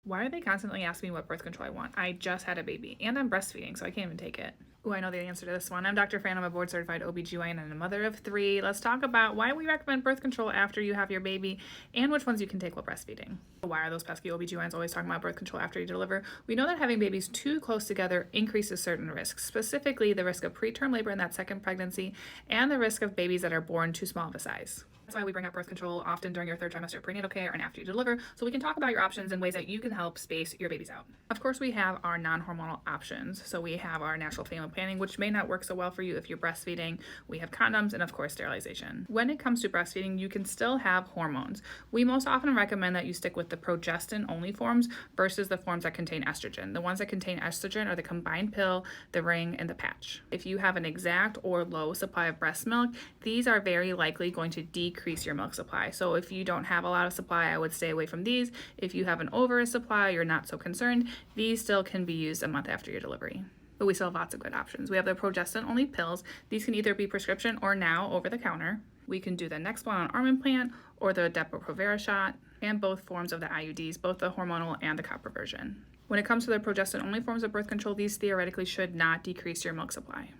Why are they constantly asking me what birth control I want? I just had a baby and I'm breastfeeding, so I can't even take it. Oh, I know the answer to this one. I'm Dr. Fran. I'm a board certified OBGYN and a mother of 3. Let's talk about why we recommend birth control after you have your baby and which ones you can take while breastfeeding. Why are those pesky OBGYNs always talking about birth control after you deliver? We know that having babies too close together increases certain risks, specifically the risk of preterm labor in that second pregnancy and the risk of babies that are born too small of a size. That's why we bring up birth control often during your 3rd trimester prenatal care and after you deliver, so we can talk about your options and ways that you can help space your babies out. Of course, we have our non-hormonal options. So we have our natural family planning, which may not work so well for you if you're breastfeeding. We have condoms and, of course, sterilization. When it comes to breastfeeding, you can still have hormones. We most often recommend that you stick with the progestin-only forms versus the forms that contain estrogen. The ones that contain estrogen are the combined pill, the ring, and the patch. If you have an exact or low supply of breast milk, these are very likely going to decrease your milk supply. So if you don't have a lot of supply, I would stay away from these. If you have an oversupply, you're not so concerned. These still can be used a month after your delivery. But we still have lots of good options. We have the progestin-only pills. These can either be prescription or now over the counter. We can do the next one on arm implant or the Depo-Provera shot, and both forms of the IUDs, both the hormonal and the copper version. When it comes to the progestin-only forms of birth control, these theoretically should not decrease your milk supply.